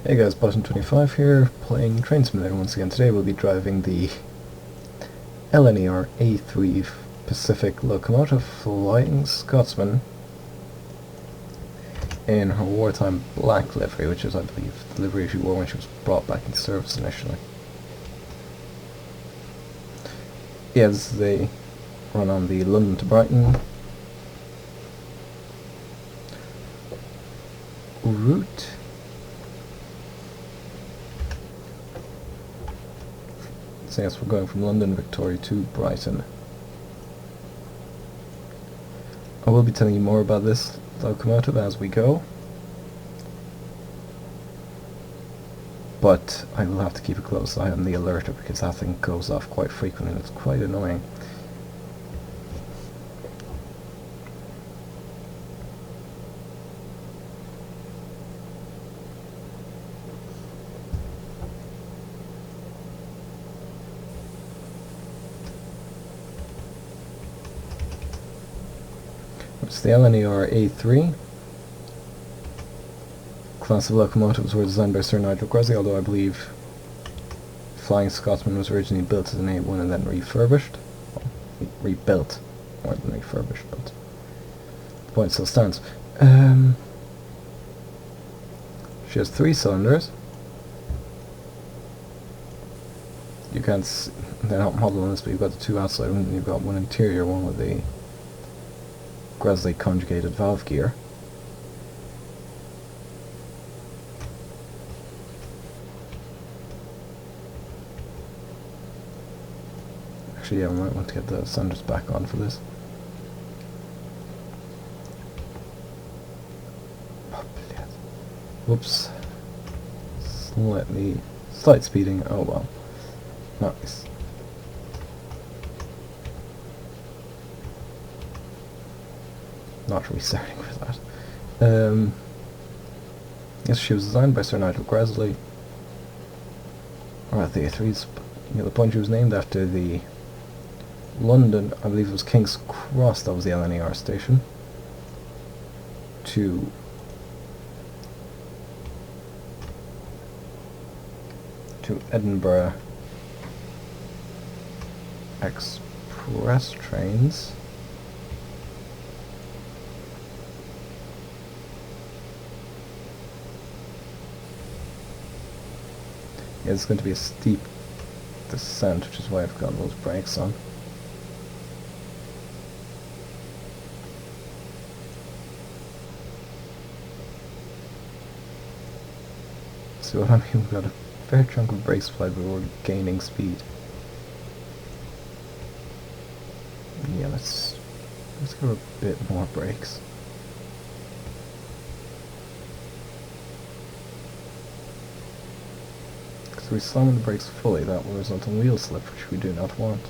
Hey guys, Button25 here, playing Train Simulator once again. Today we'll be driving the LNER A3 Pacific locomotive flying Scotsman in her wartime black livery, which is, I believe, the livery she wore when she was brought back into service initially. Yeah, this is a run on the London to Brighton route. So yes, we're going from London Victoria to Brighton. I will be telling you more about this locomotive as we go, but I will have to keep a close eye on the alerter because that thing goes off quite frequently and it's quite annoying. It's the LNER A3. Class of locomotives were designed by Sir Nigel Gresley, although I believe Flying Scotsman was originally built as an A1 and then refurbished. Well, rebuilt more than refurbished, but the point still stands. She has 3 cylinders. You can't see, they're not modeled on this, but you've got the 2 outside ones and you've got one interior one with the Gresley conjugated valve gear. Actually, yeah, we might want to get the cylinders back on for this. Whoops. Slight speeding, oh well. Nice. Not restarting for that. Yes, she was designed by Sir Nigel Gresley. Or the A3's, the point she was named after the London, I believe it was King's Cross, that was the LNER station, to Edinburgh express trains. Yeah, it's going to be a steep descent, which is why I've got those brakes on. See what I mean? We've got a fair chunk of brake supply, but we're gaining speed. Yeah, let's go a bit more brakes. If we slam the brakes fully, that will result in wheel slip, which we do not want.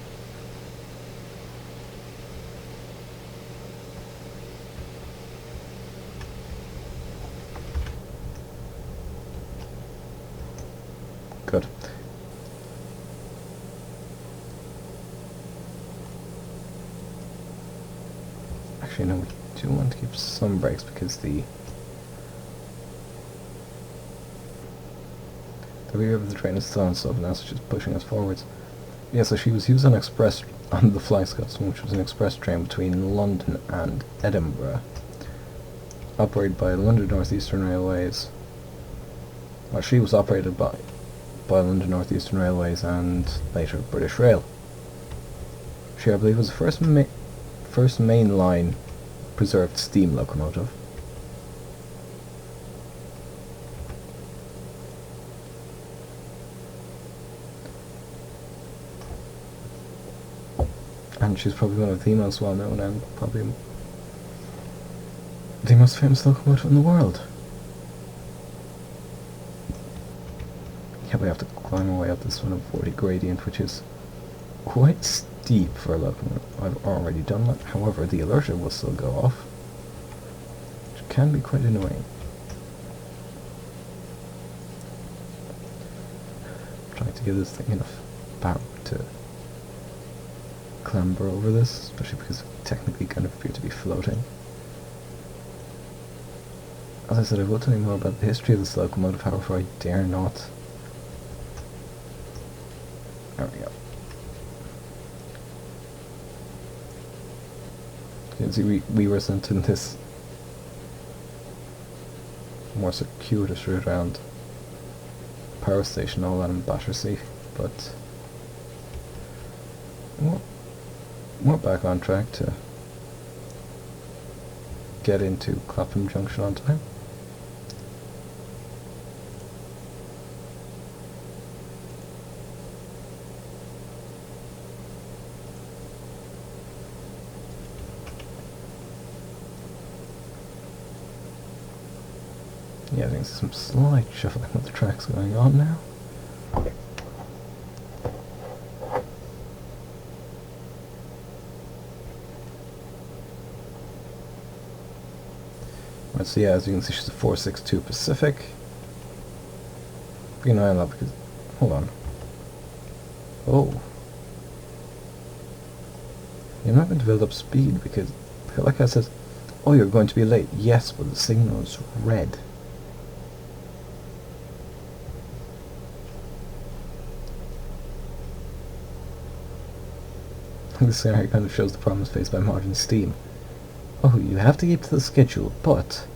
Good. Actually, no, we do want to keep some brakes because the rear of the train is still on slope, and that's just pushing us forwards. Yeah, so she was used on the Flying Scotsman, which was an express train between London and Edinburgh, operated by London North Eastern Railways. Well, she was operated by London North Eastern Railways and later British Rail. She, I believe, was the first mainline preserved steam locomotive. And she's probably one of the most well-known and probably the most famous locomotive in the world. Yeah, we have to climb our way up this 140 gradient, which is quite steep for a locomotive. I've already done that. However, the alerter will still go off, which can be quite annoying. I'm trying to give this thing enough power to clamber over this, especially because we technically kind of appear to be floating. As I said, I will tell you more about the history of this locomotive, however I dare not. There we go. You can see we were sent in this more circuitous route around power station, all that in Battersea, but we're back on track to get into Clapham Junction on time. Yeah, I think there's some slight shuffling of the tracks going on now. Right, so yeah, as you can see, she's a 462 Pacific. Green eye on that because... hold on. Oh. You're not going to build up speed because, like I said, oh, you're going to be late. Yes, but the signal is red. This scenario kind of shows the problems faced by modern steam. Oh, you have to keep to the schedule, but...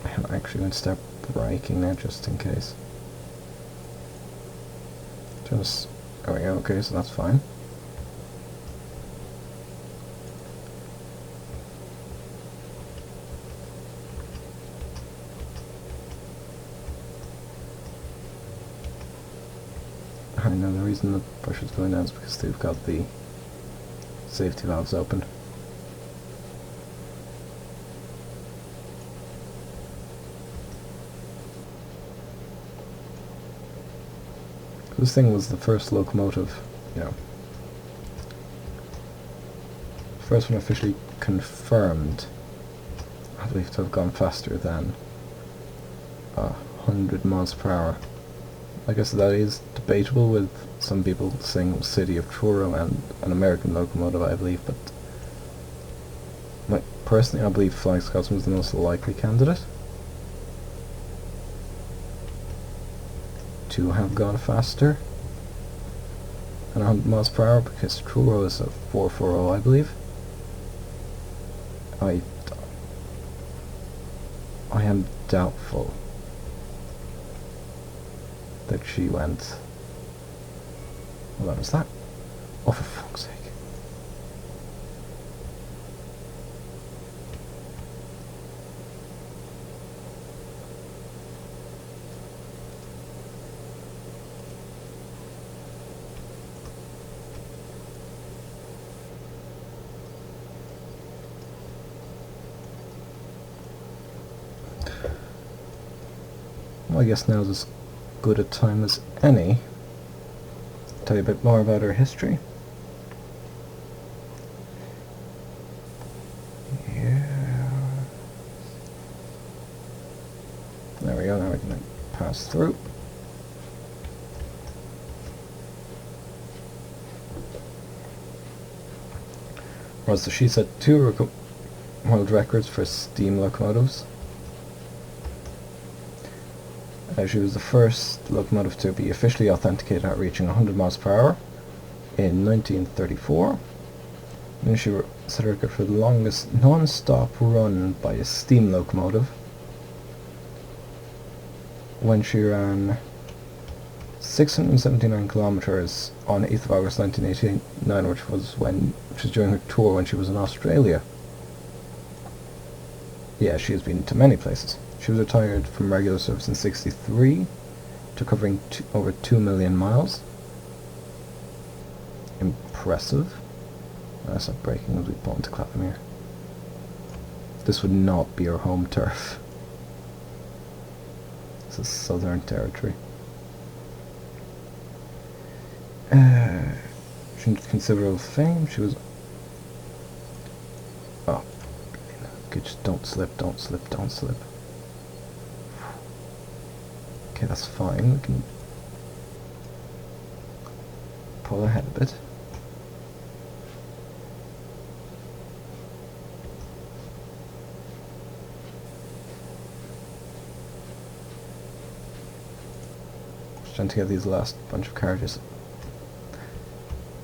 I'm actually going to start braking now, just in case. Just... there we go, okay, so that's fine. I know the reason the pressure's going down is because they've got the safety valves open. This thing was the first locomotive, you know, first one officially confirmed, I believe, to have gone faster than 100 miles per hour. I guess that is debatable, with some people saying it was City of Truro and an American locomotive, I believe, but personally I believe Flying Scotsman was the most likely candidate to have gone faster than 100 miles per hour, because Truro is a 440, I believe. I am doubtful that she went... well, that was that. Oh, for fuck's sake. Well, I guess now is as good a time as any to tell you a bit more about her history. Yeah. There we go, now we can pass through. Well, so she set 2 world records for steam locomotives. She was the first locomotive to be officially authenticated at reaching 100 miles per hour in 1934. And she set a record for the longest non-stop run by a steam locomotive when she ran 679 kilometers on 8th of August 1989, which was during her tour when she was in Australia. Yeah, she has been to many places. She was retired from regular service in '63 to covering over 2 million miles. Impressive. I'll stop braking as we pull into Clapham here. This would not be her home turf. This is Southern Territory. She had considerable fame. She was... oh, okay, just don't slip, don't slip, don't slip. Okay, that's fine. We can pull ahead a bit. trying to get these last bunch of carriages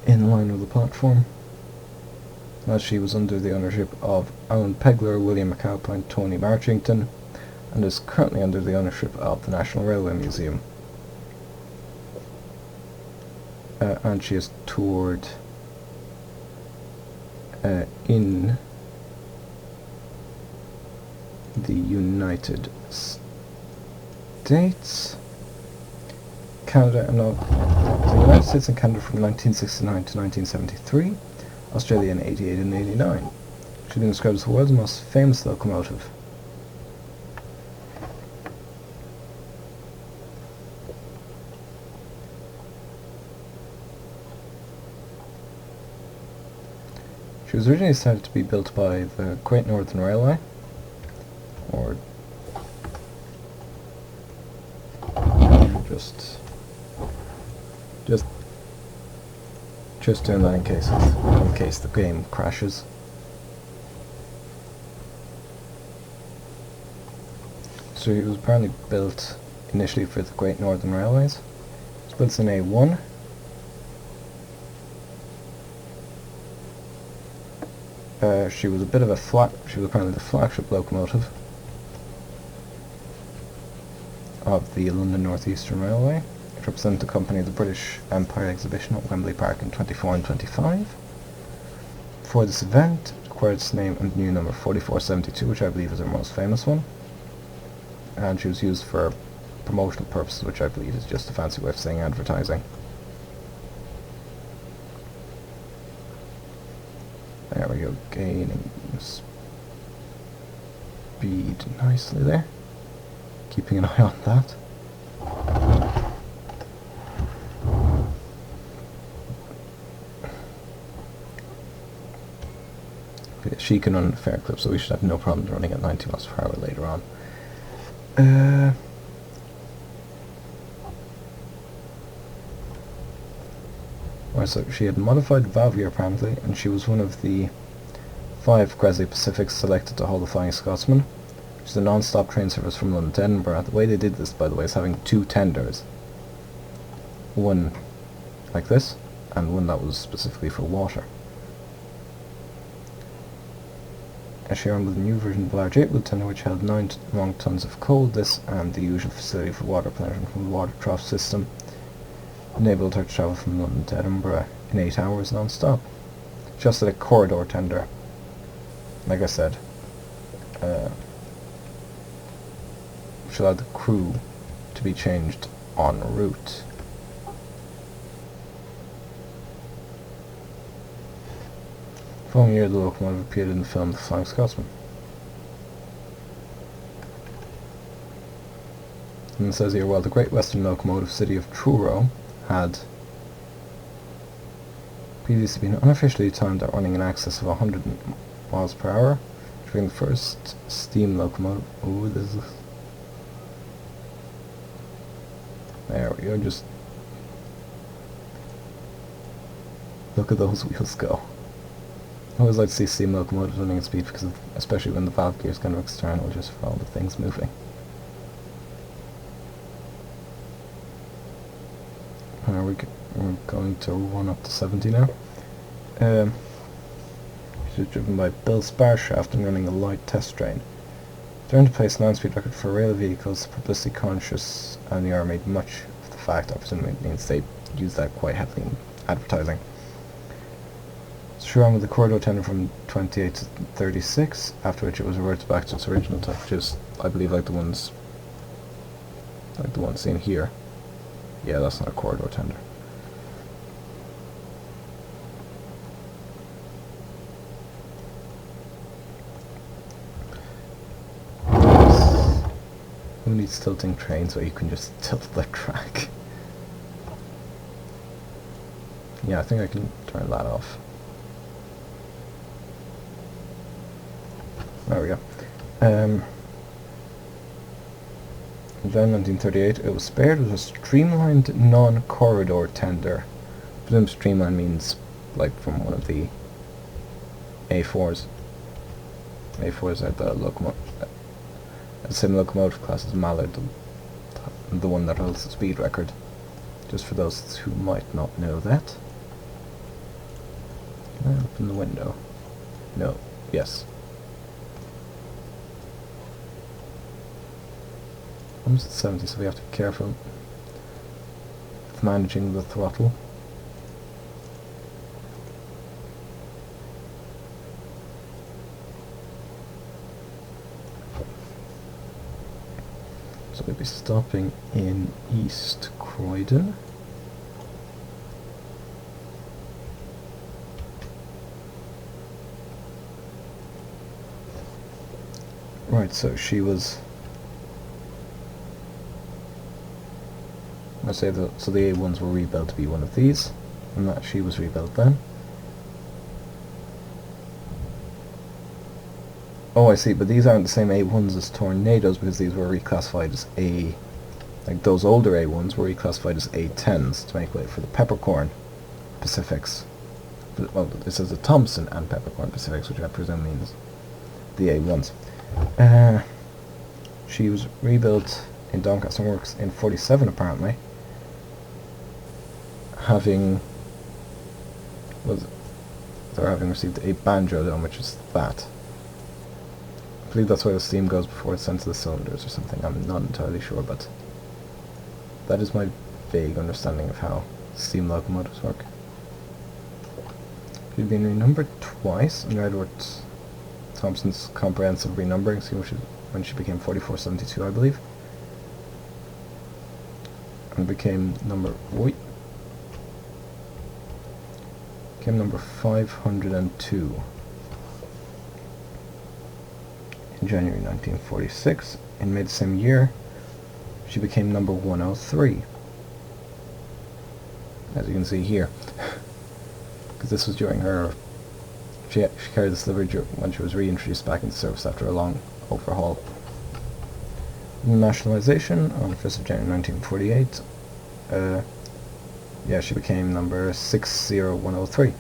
in line with the platform, as she was under the ownership of Owen Pegler, William McAlpine, Tony Marchington, and is currently under the ownership of the National Railway Museum. And she has toured in the United States, Canada, and the United States and Canada from 1969 to 1973, Australia in 88 and 89. She's been described as the world's most famous locomotive. She was originally said to be built by the Great Northern Railway, or just doing that in case the game crashes. So it was apparently built initially for the Great Northern Railways. It was built in A1. She was apparently the flagship locomotive of the London North Eastern Railway. It represented the company at the British Empire exhibition at Wembley Park in 24 and 25. For this event, it acquired its name and new number 4472, which I believe is her most famous one. And she was used for promotional purposes, which I believe is just a fancy way of saying advertising. There we go, gaining speed nicely there. Keeping an eye on that. Okay, she can run a fair clip, so we should have no problem running at 90 miles per hour later on. Right, so she had modified valve gear apparently, and she was one of the 5 Gresley Pacifics selected to hold the Flying Scotsman, which is a non-stop train service from London to Edinburgh. The way they did this, by the way, is having 2 tenders. One like this, and one that was specifically for water. As she ran with a new version of the large 8-wheel tender, which held 9 long tons of coal. This and the usual facility for water replenishment from the water trough system enabled her to travel from London to Edinburgh in 8 hours non-stop. Just at a corridor tender. Like I said, which allowed the crew to be changed en route. The following year, the locomotive appeared in the film The Flying Scotsman. And it says here, while the Great Western Locomotive City of Truro had previously been unofficially timed at running in excess of 100 miles per hour, during the first steam locomotive. Ooh, this is... There we go, just... Look at those wheels go. I always like to see steam locomotives running at speed, because especially when the valve gear is kind of external, just for all the things moving. We're going to run up to 70 now. She's driven by Bill Sparshaft and running a light test train. Trying to place a land speed record for rail vehicles, publicity conscious, and the R made much of the fact. I presume it means they use that quite heavily in advertising. She ran with the corridor tender from 28 to 36, after which it was reverted back to its original type, which is, I believe, like the ones seen here. Yeah, that's not a corridor tender. Who needs tilting trains where you can just tilt the track? Yeah, I think I can turn that off. There we go. In July 1938, it was spared with a streamlined non-corridor tender. I presume streamline means like from one of the A4s. A4s are the same locomotive class as Mallard, the one that holds the speed record. just for those who might not know that. Can I open the window? No. Yes. Almost at 70, so we have to be careful with managing the throttle. So we'll be stopping in East Croydon. Right, so she was... I say that, so the A1s were rebuilt to be one of these, and that she was rebuilt then. Oh, I see, but these aren't the same A1s as Tornadoes, because these were reclassified as A... Like, those older A1s were reclassified as A10s to make way for the Peppercorn Pacifics. But, well, this is a Thompson and Peppercorn Pacifics, which I presume means the A1s. She was rebuilt in Doncaster Works in 47, apparently. Having received a banjo dome, which is that. I believe that's where the steam goes before it's sent to the cylinders or something. I'm not entirely sure, but that is my vague understanding of how steam locomotives work. She'd been renumbered twice under Edward Thompson's comprehensive renumbering scheme, which is when she became 4472, I believe, and became number 502 in January 1946. In May the same year, she became number 103, as you can see here, because this was during her... She carried this livery when she was reintroduced back into service after a long overhaul. Nationalisation on the 1st of January 1948. Yeah, she became number 60103.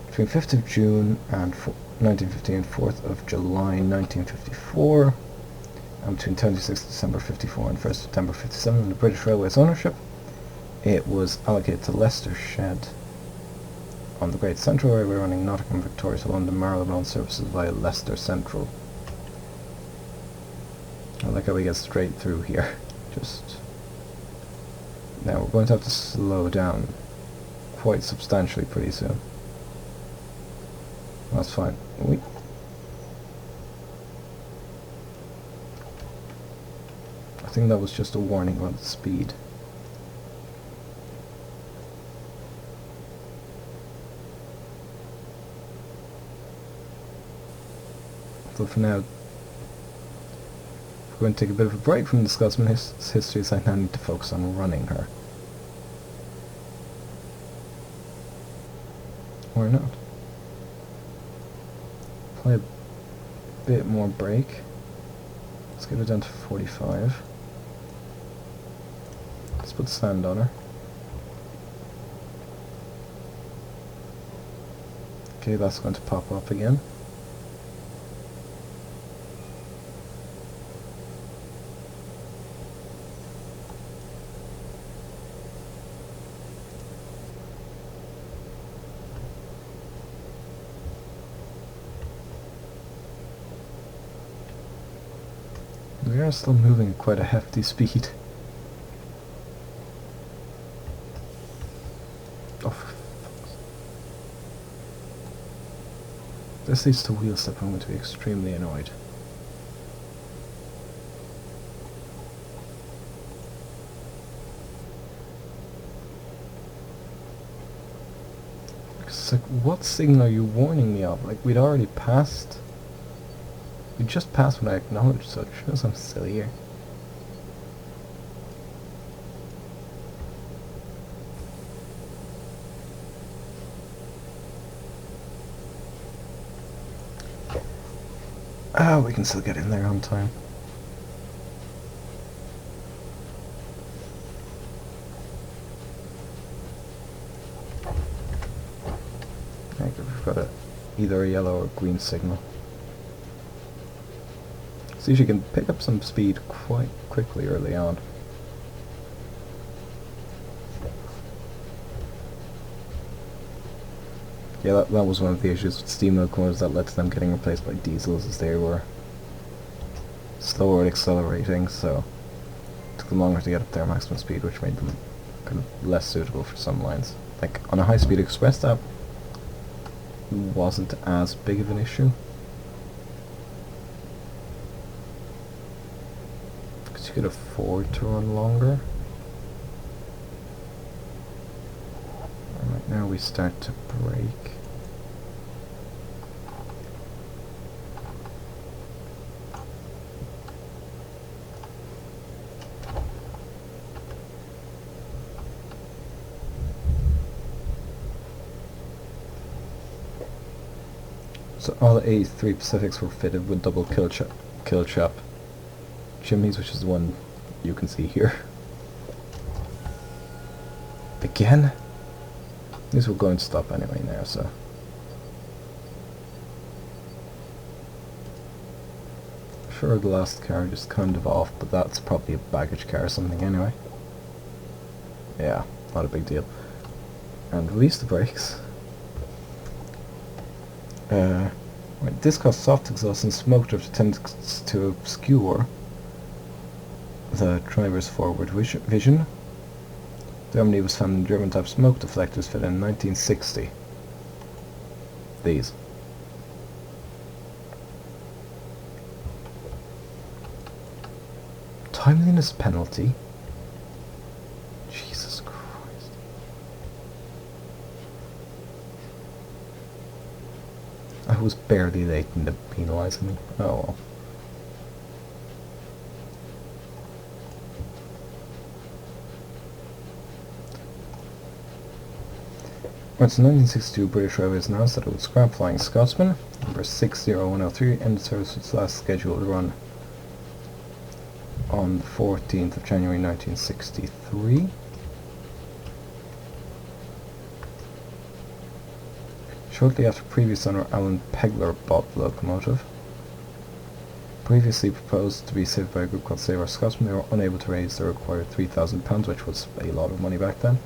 Between 5th of June and 1950 and 4th of July 1954, and between 26th December 54 and 1st September 57 under British Railways ownership, it was allocated to Leicester Shed on the Great Central Railway, running Nottingham, Victoria to London, Marylebone services via Leicester Central. I like how we get straight through here. Just now we're going to have to slow down quite substantially pretty soon. That's fine. I think that was just a warning about the speed. So for now, we're going to take a bit of a break from the Scotsman history, so I now need to focus on running her. Or not. Play a bit more brake. Let's get it down to 45. Let's put sand on her. Okay, that's going to pop up again. We are still moving at quite a hefty speed. Oh, for fuck's sake. If this leads to wheel slip, I'm going to be extremely annoyed. It's like, what signal are you warning me of? Like, we'd already passed... We just passed when I acknowledged, so it shows I'm still here. Ah, we can still get in there on time. I think we've got either a yellow or green signal. See, she can pick up some speed quite quickly early on. Yeah, that was one of the issues with steam locomotives that led to them getting replaced by diesels, as they were slower at accelerating, so it took them longer to get up their maximum speed, which made them kind of less suitable for some lines. Like, on a high-speed express, that wasn't as big of an issue, because you could afford to run longer. And right now we start to brake. So all the 83 Pacifics were fitted with double kill chop chimneys, which is the one you can see here. Again? These were going to stop anyway now, so... Sure, the last car just kind of off, but that's probably a baggage car or something anyway. Yeah, not a big deal. And release the brakes. Right, this caused soft exhaust and smoke drift attempts to obscure the driver's forward vision. The remedy was found in German type smoke deflectors fitted in 1960. These. Timeliness penalty? Jesus Christ. I was barely late in the penalising me. Oh well. Right, so 1962 British Railways announced that it would scrap Flying Scotsman, number 60103, ended service with its last scheduled run on the 14th of January 1963. Shortly after previous owner Alan Pegler bought the locomotive. Previously proposed to be saved by a group called Save Our Scotsman, they were unable to raise the required £3,000, which was a lot of money back then,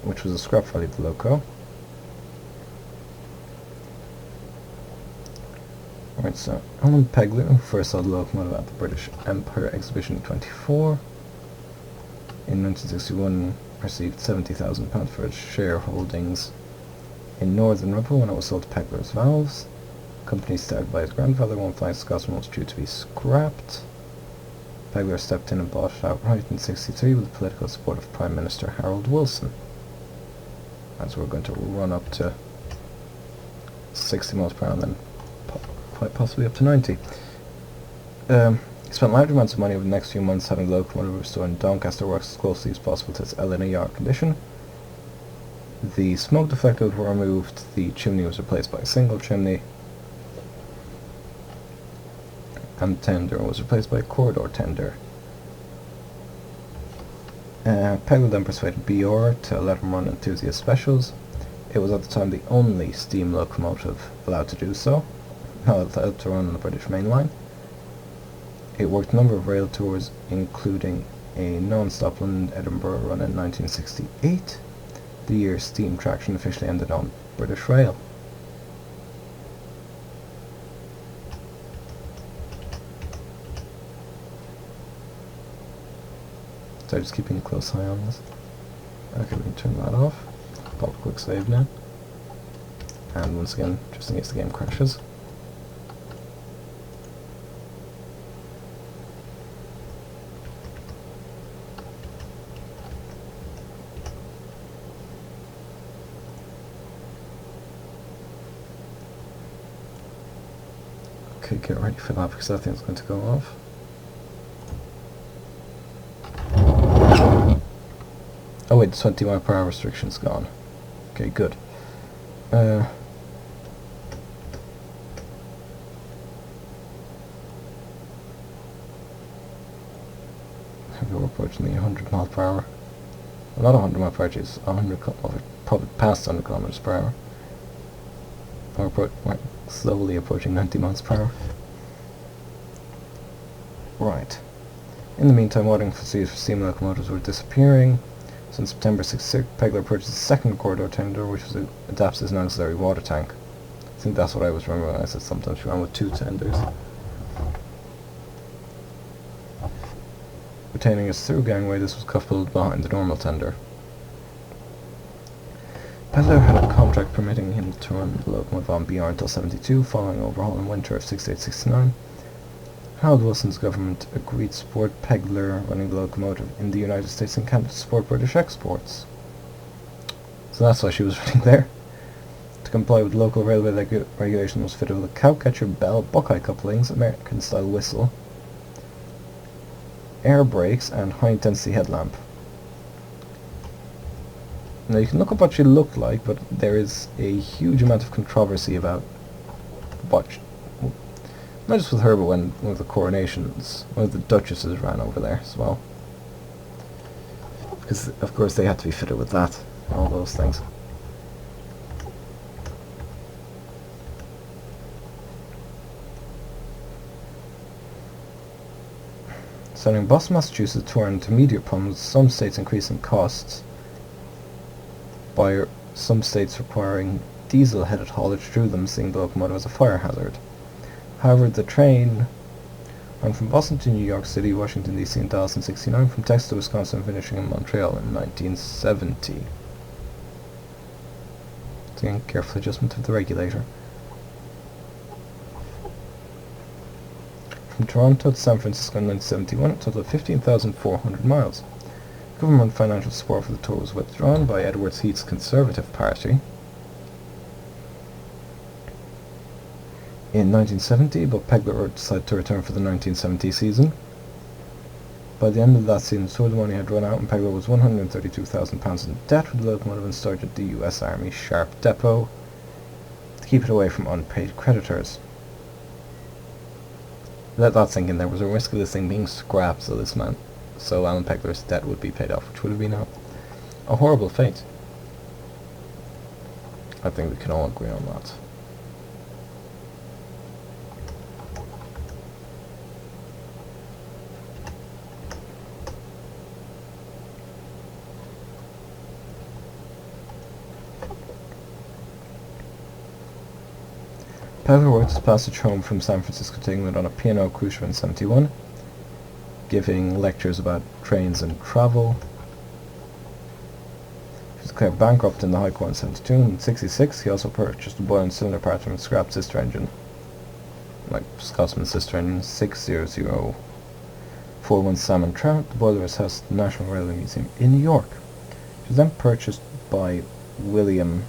which was the scrap value of the loco. Right, so Alan Pegler, who first saw the locomotive at the British Empire Exhibition 24, in 1961 received £70,000 for its shareholdings in Northern Rubber when it was sold to Pegler's Valves. The company started by his grandfather when Flying Scotsman was due to be scrapped. Pegler stepped in and bought it outright in 1963 with the political support of Prime Minister Harold Wilson. As we're going to run up to 60 miles per hour and then quite possibly up to 90. He spent large amounts of money over the next few months having the locomotive restored in Doncaster Works as closely as possible to its LNER condition. The smoke deflectors were removed, the chimney was replaced by a single chimney, and the tender was replaced by a corridor tender. Pegler then persuaded BR to let him run enthusiast specials. It was at the time the only steam locomotive allowed to do so, not allowed to run on the British main line. It worked a number of rail tours, including a non-stop London-Edinburgh run in 1968, the year steam traction officially ended on British Rail. So just keeping a close eye on this. Okay, we can turn that off. Pop a quick save now. And once again, just in case the game crashes. Okay, get ready for that because that thing's going to go off. Oh wait, the 20 mile per hour restriction's gone. Okay, good. I think we're approaching the 100 mile per hour. Well, not 100 mile per hour, it's 100 probably past 100 kilometers per hour. We're slowly approaching 90 miles per hour. Right. In the meantime, ordering facilities for steam locomotives were disappearing. So in September 66, Pegler purchased a second corridor tender, which was adapted as an auxiliary water tank. I think that's what I was remembering when I said sometimes she ran with two tenders. Retaining his through gangway, this was coupled behind the normal tender. Pegler had a contract permitting him to run the locomotive on BR until 72, following overhaul in winter of 68-69. Harold Wilson's government agreed to support Pegler running the locomotive in the United States and Canada to support British exports. So that's why she was running there. To comply with local railway regulation was fitted with a cowcatcher bell, Buckeye couplings, American-style whistle, air brakes, and high-intensity headlamp. Now you can look up what she looked like, but there is a huge amount of controversy about what not just with her, but when one of the coronations, one of the duchesses ran over there as well. Because, of course, they had to be fitted with that, and all those things. Starting Boston, Massachusetts, to run into immediate problems with some states increasing costs by some states requiring diesel-headed haulage through them, seeing the locomotive as a fire hazard. However, the train ran from Boston to New York City, Washington DC in Dallas in 69, from Texas to Wisconsin, finishing in Montreal in 1970. Again, careful adjustment of the regulator. From Toronto to San Francisco in 1971, a total of 15,400 miles. Government financial support for the tour was withdrawn by Edwards Heath's Conservative Party in 1970, but Pegler decided to return for the 1970 season. By the end of that season, tour money had run out and Pegler was £132,000 in debt with the locomotive and started at the US Army Sharp Depot to keep it away from unpaid creditors. Let that sink in. There was a risk of this thing being scrapped, so Alan Pegler's debt would be paid off, which would have been a horrible fate. I think we can all agree on that. Pegler worked his passage home from San Francisco to England on a P&O cruise ship in 71, giving lectures about trains and travel. He was declared bankrupt in the High Court in 72. In 66, he also purchased a boiler and cylinder part from a scrap sister engine, like Scotsman sister engine 60041 Salmon Trout. The boiler is housed at the National Railway Museum in New York. It was then purchased by William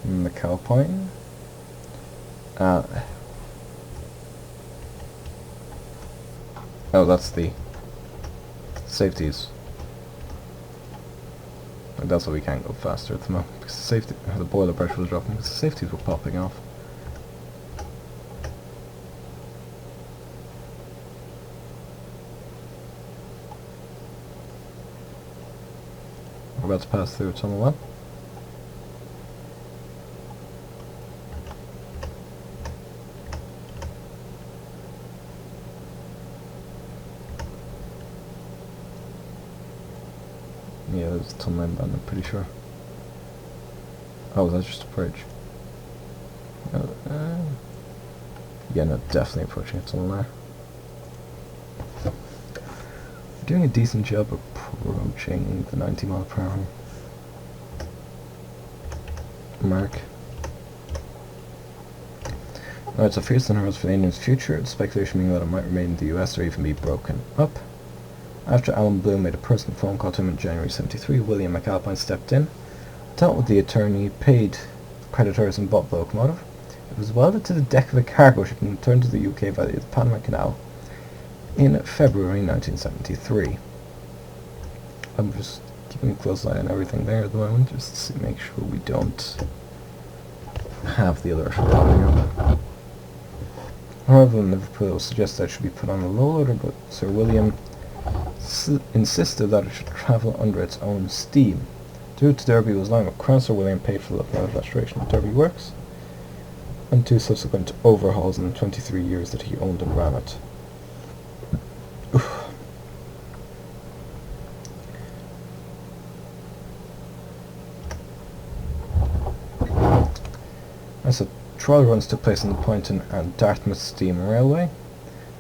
McAlpine. Oh, that's the safeties. Like, that's why we can't go faster at the moment, because the boiler pressure was dropping, because the safeties were popping off. We're about to pass through Tunnel 1. Yeah, there's a tunnel in, I'm pretty sure. Oh, that's just a bridge. Yeah, no, definitely approaching a tunnel there. We're doing a decent job approaching the 90 mile per hour mark. Now, it's a fierce and hurls for the Indians' future, the speculation being that it might remain in the US or even be broken up. After Alan Bloom made a personal phone call to him in January 73, William McAlpine stepped in, dealt with the attorney, paid creditors and bought the locomotive. It was welded to the deck of a cargo ship and returned to the UK via the Panama Canal in February 1973. I'm just keeping a close eye on everything there at the moment, just to make sure we don't have the alert popping up. However, in Liverpool, it was suggested that it should be put on the low loader, but Sir William insisted that it should travel under its own steam. Due to Derby was long, Crown Sir William paid for the locomotive restoration of Derby Works and 2 subsequent overhauls in the 23 years that he owned and ran it. So trial runs took place on the Poynton and Dartmouth Steam Railway,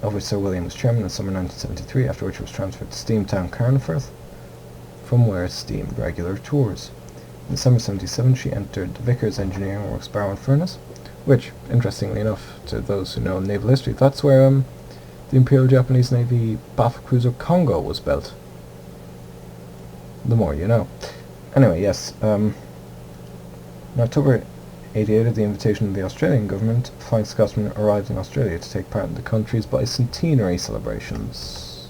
of which Sir William was chairman in summer 1973, after which it was transferred to Steamtown, Carnforth, from where it steamed regular tours. In December 1977 she entered Vickers Engineering Works Barrow Furnace, which, interestingly enough, to those who know naval history, that's where the Imperial Japanese Navy battlecruiser Congo was built. The more you know. Anyway, yes, in October 88, at the invitation of the Australian government, Flying Scotsman arrived in Australia to take part in the country's bicentenary celebrations.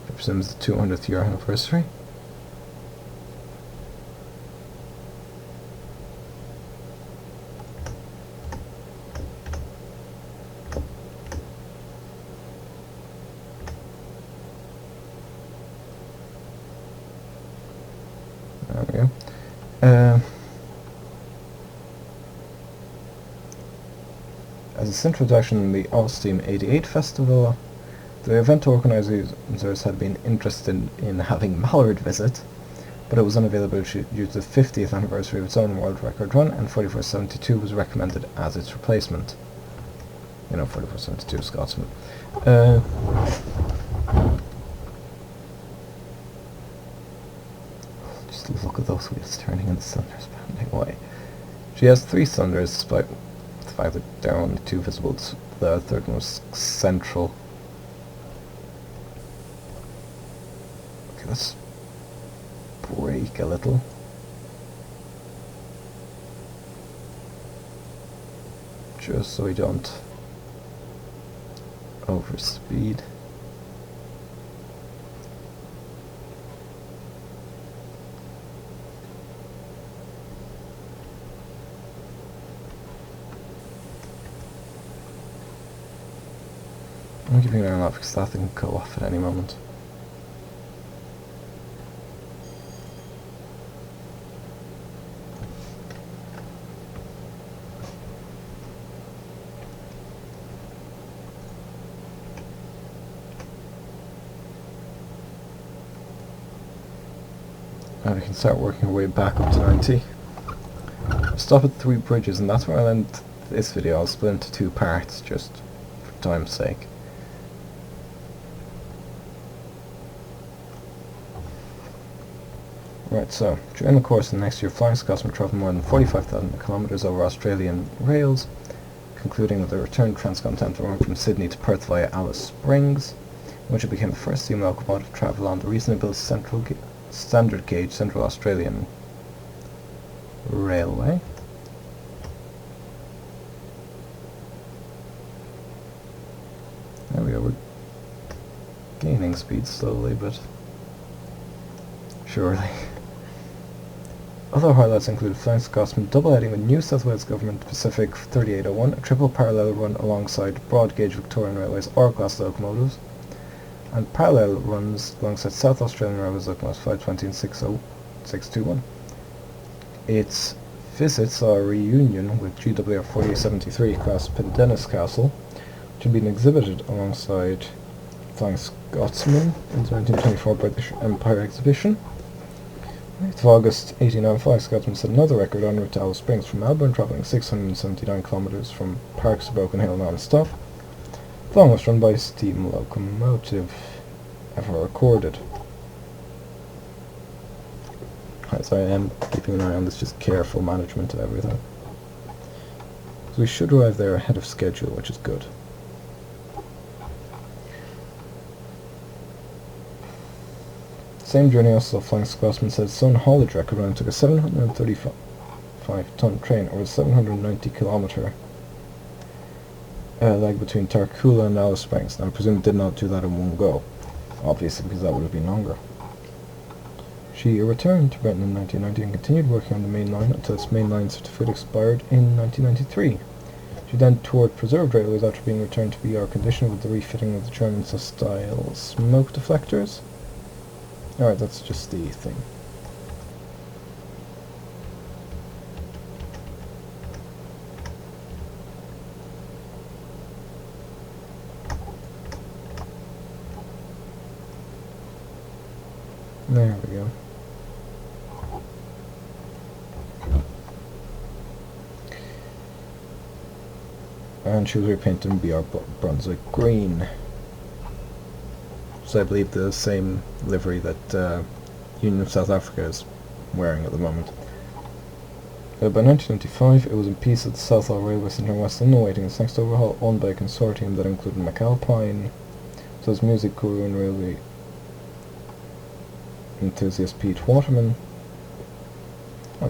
I presume it's the 200th year anniversary. There we go. As a central attraction in the Allsteam 88 festival, the event organisers had been interested in having Mallard visit, but it was unavailable due to the 50th anniversary of its own world record run, and 4472 was recommended as its replacement. You know, 4472 Scotsman. Just look at those wheels turning and the cylinders pounding away. She has 3 cylinders, despite the fact that there are only 2 visible. The third one was central. Okay, let's brake a little. Just so we don't overspeed. I'm keeping an eye on that because that thing can go off at any moment. And we can start working our way back up to 90. Stop at 3 bridges, and that's where I'll end this video. I'll split into 2 parts just for time's sake. Right, so during the course of the next year, Flying Scotsman travelled more than 45,000 kilometres over Australian rails, concluding with a return transcontinental run from Sydney to Perth via Alice Springs, in which it became the first steam locomotive to travel on the recently built standard gauge Central Australian Railway. There we go, we're gaining speed slowly, but surely. Other highlights include Flying Scotsman double-heading with New South Wales Government Pacific 3801, a triple parallel run alongside broad-gauge Victorian Railways R-class locomotives, and parallel runs alongside South Australian Railways locomotives 520 and 60621. Its visit saw a reunion with GWR 4873 class Pendennis Castle, which had been exhibited alongside Flying Scotsman in the 1924 British Empire exhibition. 8th of August 1889, Flying Scotsman set another record en route to Alice Springs from Melbourne, travelling 679 kilometres from Parks to Broken Hill non-stop, the longest run by steam locomotive ever recorded. Right, so I am keeping an eye on this, just careful management of everything. So we should arrive there ahead of schedule, which is good. Same journey also Flying Scotsman set its own haulage record when it took a 735-ton train over a 790 kilometre leg between Tarcoola and Alice Springs. Now I presume it did not do that in one go, obviously, because that would have been longer. She returned to Britain in 1990 and continued working on the main line until its main line certificate expired in 1993. She then toured preserved railways after being returned to BR condition with the refitting of the German-style smoke deflectors. Alright, that's just the thing. There we go. and she was repainted in BR Brunswick green. So I believe the same livery that Union of South Africa is wearing at the moment. By 1995, it was in peace at the Southall Railway Centre in West London, awaiting its next overhaul, owned by a consortium that included McAlpine, so as music guru and railway enthusiast Pete Waterman.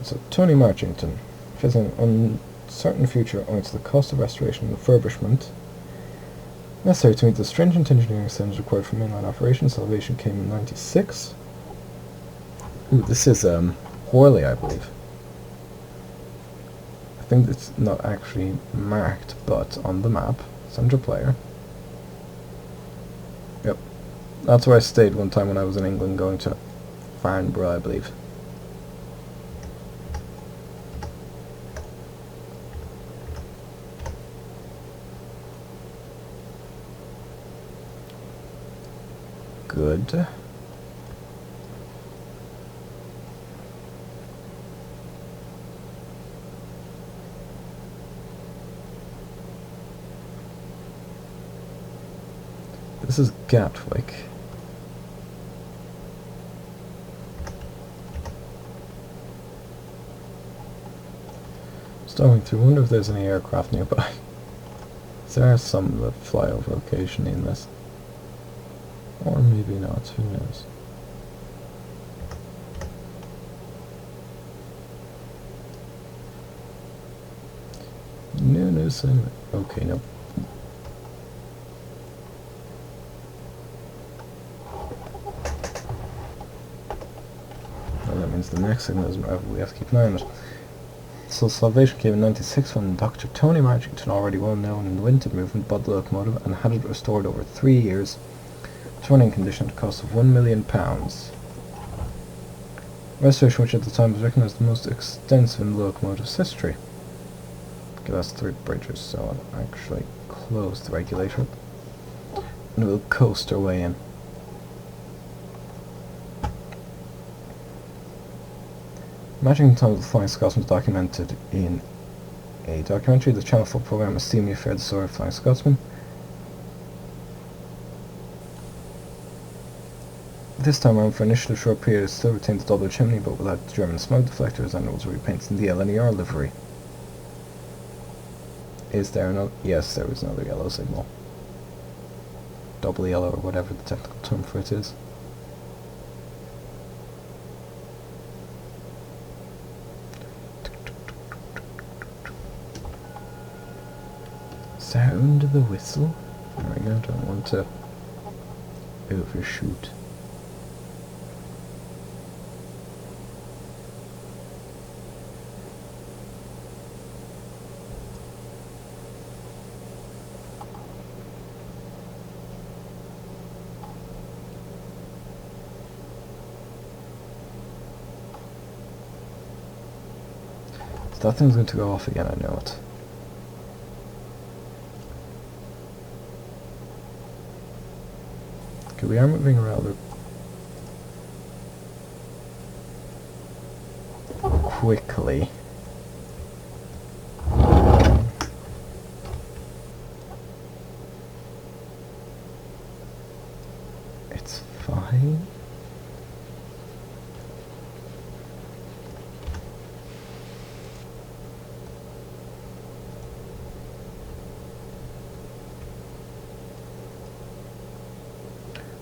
So Tony Marchington, facing an uncertain future owing to the cost of restoration and refurbishment necessary to meet the stringent engineering standards required for mainline operations. Salvation came in '96. Ooh, this is Horley, I believe. I think it's not actually marked, but on the map, central player. Yep, that's where I stayed one time when I was in England, going to Farnborough, I believe. Good. This is Gatwick. Going through, wonder if there's any aircraft nearby. There are some that fly over occasionally in this. Or maybe not, who knows. No, Simon. Okay, no. Well, that means the next signal is arrival. We have to keep an eye on it. So Salvation came in '96 when Dr. Tony Marchington, already well known in the Winton movement, bought the locomotive and had it restored over 3 years to running condition at a cost of £1 million. Restoration, which at the time was recognised as the most extensive in the locomotive's history. Okay, that's 3 bridges, so I'll actually close the regulator and we'll coast our way in. Matching the time of the Flying Scotsman was documented in a documentary, the Channel 4 programme, A Steamy Affair, the Story of Flying Scotsman. This time around, for initially a short period, it still retained the double chimney, but without the German smoke deflectors, and it was repainted in the LNER livery. Is there another? Yes, there is another yellow signal. Double yellow, or whatever the technical term for it is. Sound of the whistle. There we go, don't want to overshoot. So that thing's going to go off again, I know it. Okay, we are moving rather quickly. It's fine.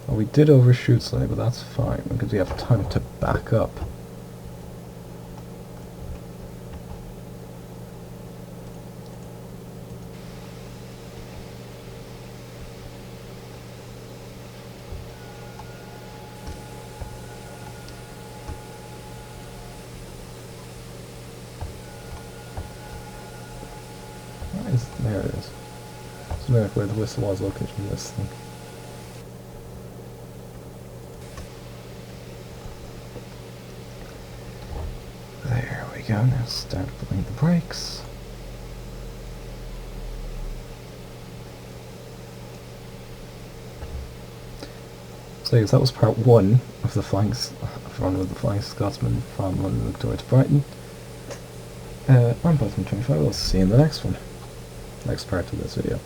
Well, we did overshoot slightly, but that's fine because we have time to back up. There it is. So like where the whistle was located in this thing. There we go, now start pulling the brakes. So yes, that was part 1 of the Flying Scotsman from London Victoria to Brighton. I'm Bosman25, we'll see you in the next one. next part of this video.